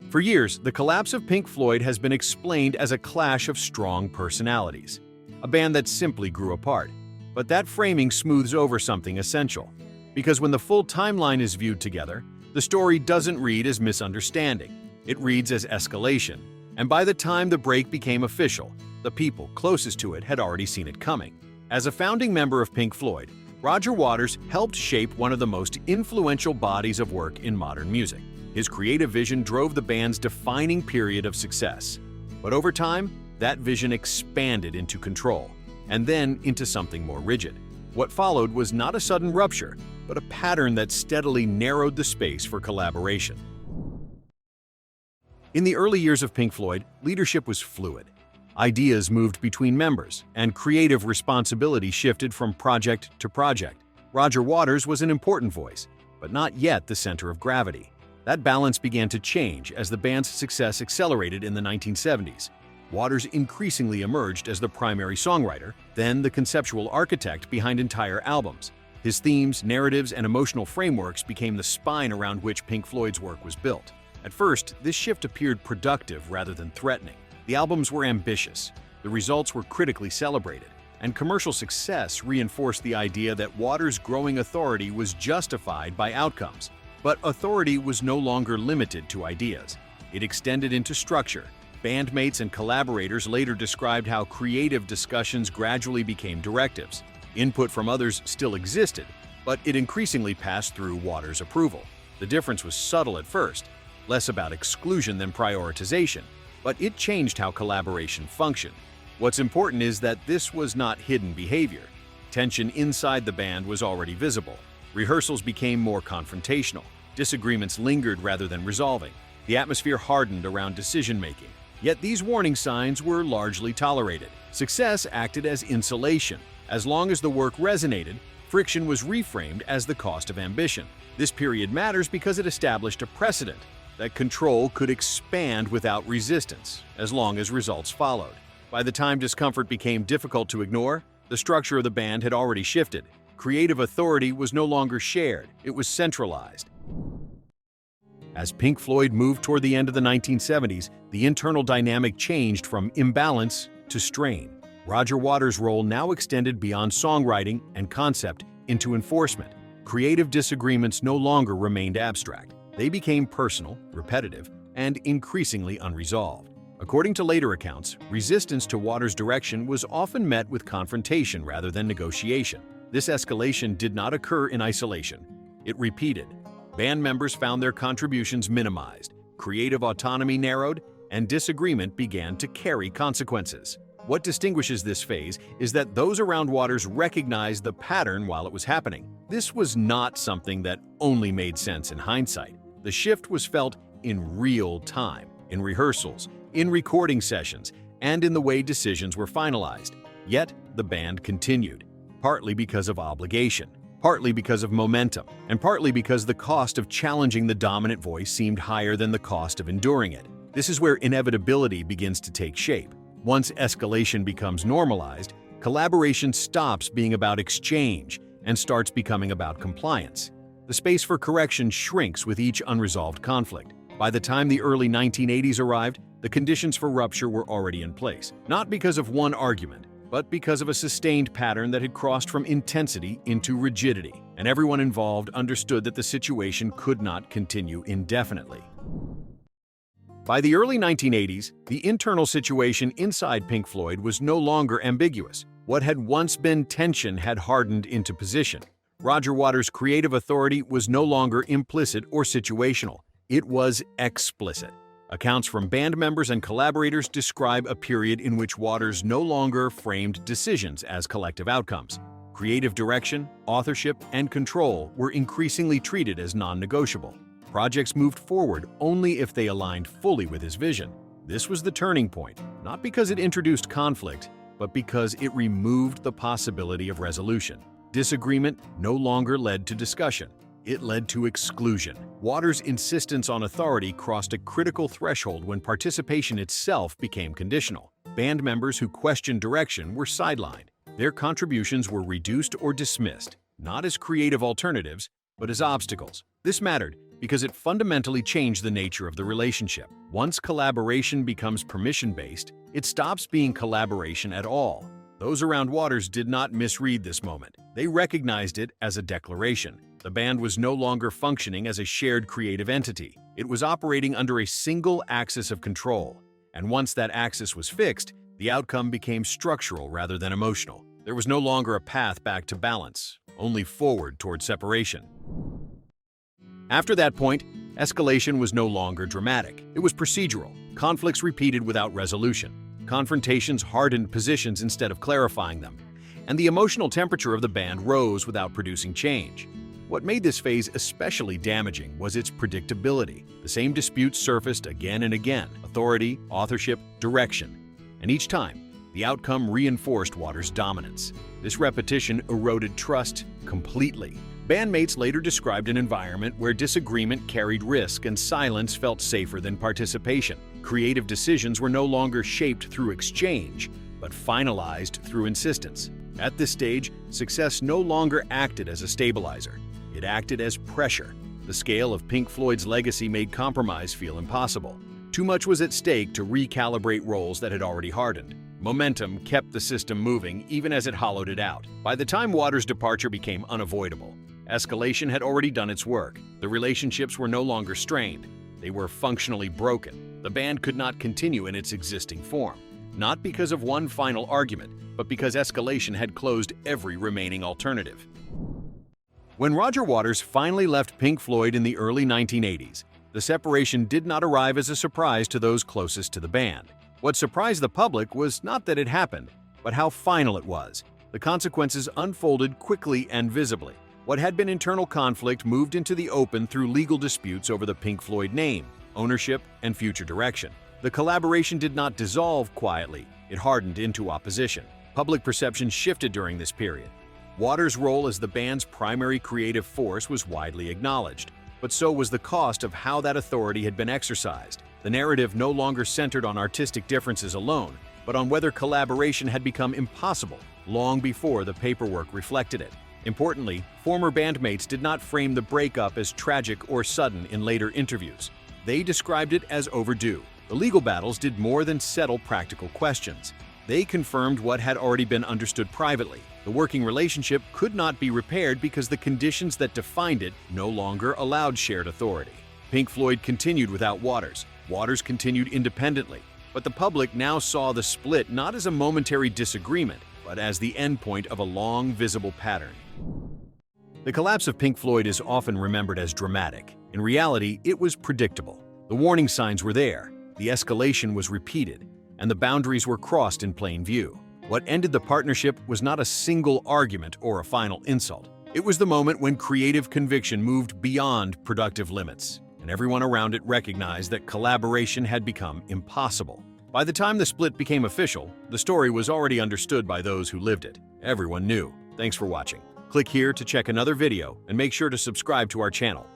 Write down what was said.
For years, the collapse of Pink Floyd has been explained as a clash of strong personalities, a band that simply grew apart. But that framing smooths over something essential, because when the full timeline is viewed together, the story doesn't read as misunderstanding, it reads as escalation. And by the time the break became official, the people closest to it had already seen it coming. As a founding member of Pink Floyd, Roger Waters helped shape one of the most influential bodies of work in modern music. His creative vision drove the band's defining period of success. But over time, that vision expanded into control, and then into something more rigid. What followed was not a sudden rupture, but a pattern that steadily narrowed the space for collaboration. In the early years of Pink Floyd, leadership was fluid. Ideas moved between members, and creative responsibility shifted from project to project. Roger Waters was an important voice, but not yet the center of gravity. That balance began to change as the band's success accelerated in the 1970s. Waters increasingly emerged as the primary songwriter, then the conceptual architect behind entire albums. His themes, narratives, and emotional frameworks became the spine around which Pink Floyd's work was built. At first, this shift appeared productive rather than threatening. The albums were ambitious, the results were critically celebrated, and commercial success reinforced the idea that Waters' growing authority was justified by outcomes. But authority was no longer limited to ideas. It extended into structure. Bandmates and collaborators later described how creative discussions gradually became directives. Input from others still existed, but it increasingly passed through Waters' approval. The difference was subtle at first, less about exclusion than prioritization, but it changed how collaboration functioned. What's important is that this was not hidden behavior. Tension inside the band was already visible. Rehearsals became more confrontational. Disagreements lingered rather than resolving. The atmosphere hardened around decision-making. Yet these warning signs were largely tolerated. Success acted as insulation. As long as the work resonated, friction was reframed as the cost of ambition. This period matters because it established a precedent that control could expand without resistance, as long as results followed. By the time discomfort became difficult to ignore, the structure of the band had already shifted. Creative authority was no longer shared, it was centralized. As Pink Floyd moved toward the end of the 1970s, the internal dynamic changed from imbalance to strain. Roger Waters' role now extended beyond songwriting and concept into enforcement. Creative disagreements no longer remained abstract. They became personal, repetitive, and increasingly unresolved. According to later accounts, resistance to Waters' direction was often met with confrontation rather than negotiation. This escalation did not occur in isolation. It repeated. Band members found their contributions minimized, creative autonomy narrowed, and disagreement began to carry consequences. What distinguishes this phase is that those around Waters recognized the pattern while it was happening. This was not something that only made sense in hindsight. The shift was felt in real time, in rehearsals, in recording sessions, and in the way decisions were finalized. Yet, the band continued. Partly because of obligation, partly because of momentum, and partly because the cost of challenging the dominant voice seemed higher than the cost of enduring it. This is where inevitability begins to take shape. Once escalation becomes normalized, collaboration stops being about exchange and starts becoming about compliance. The space for correction shrinks with each unresolved conflict. By the time the early 1980s arrived, the conditions for rupture were already in place, not because of one argument, but because of a sustained pattern that had crossed from intensity into rigidity, and everyone involved understood that the situation could not continue indefinitely. By the early 1980s, the internal situation inside Pink Floyd was no longer ambiguous. What had once been tension had hardened into position. Roger Waters' creative authority was no longer implicit or situational. It was explicit. Accounts from band members and collaborators describe a period in which Waters no longer framed decisions as collective outcomes. Creative direction, authorship, and control were increasingly treated as non-negotiable. Projects moved forward only if they aligned fully with his vision. This was the turning point, not because it introduced conflict, but because it removed the possibility of resolution. Disagreement no longer led to discussion. It led to exclusion. Waters' insistence on authority crossed a critical threshold when participation itself became conditional. Band members who questioned direction were sidelined. Their contributions were reduced or dismissed, not as creative alternatives, but as obstacles. This mattered because it fundamentally changed the nature of the relationship. Once collaboration becomes permission-based, it stops being collaboration at all. Those around Waters did not misread this moment. They recognized it as a declaration. The band was no longer functioning as a shared creative entity. It was operating under a single axis of control. And once that axis was fixed, the outcome became structural rather than emotional. There was no longer a path back to balance, only forward toward separation. After that point, escalation was no longer dramatic. It was procedural. Conflicts repeated without resolution. Confrontations hardened positions instead of clarifying them. And the emotional temperature of the band rose without producing change. What made this phase especially damaging was its predictability. The same disputes surfaced again and again: authority, authorship, direction. And each time, the outcome reinforced Waters' dominance. This repetition eroded trust completely. Bandmates later described an environment where disagreement carried risk and silence felt safer than participation. Creative decisions were no longer shaped through exchange, but finalized through insistence. At this stage, success no longer acted as a stabilizer. It acted as pressure. The scale of Pink Floyd's legacy made compromise feel impossible. Too much was at stake to recalibrate roles that had already hardened. Momentum kept the system moving even as it hollowed it out. By the time Waters' departure became unavoidable, escalation had already done its work. The relationships were no longer strained. They were functionally broken. The band could not continue in its existing form, not because of one final argument, but because escalation had closed every remaining alternative. When Roger Waters finally left Pink Floyd in the early 1980s, the separation did not arrive as a surprise to those closest to the band. What surprised the public was not that it happened, but how final it was. The consequences unfolded quickly and visibly. What had been internal conflict moved into the open through legal disputes over the Pink Floyd name, ownership, and future direction. The collaboration did not dissolve quietly, it hardened into opposition. Public perception shifted during this period. Waters' role as the band's primary creative force was widely acknowledged, but so was the cost of how that authority had been exercised. The narrative no longer centered on artistic differences alone, but on whether collaboration had become impossible long before the paperwork reflected it. Importantly, former bandmates did not frame the breakup as tragic or sudden in later interviews. They described it as overdue. The legal battles did more than settle practical questions. They confirmed what had already been understood privately. The working relationship could not be repaired because the conditions that defined it no longer allowed shared authority. Pink Floyd continued without Waters. Waters continued independently. But the public now saw the split not as a momentary disagreement, but as the endpoint of a long, visible pattern. The collapse of Pink Floyd is often remembered as dramatic. In reality, it was predictable. The warning signs were there, the escalation was repeated, and the boundaries were crossed in plain view. What ended the partnership was not a single argument or a final insult. It was the moment when creative conviction moved beyond productive limits, and everyone around it recognized that collaboration had become impossible. By the time the split became official, the story was already understood by those who lived it. Everyone knew. Thanks for watching. Click here to check another video and make sure to subscribe to our channel.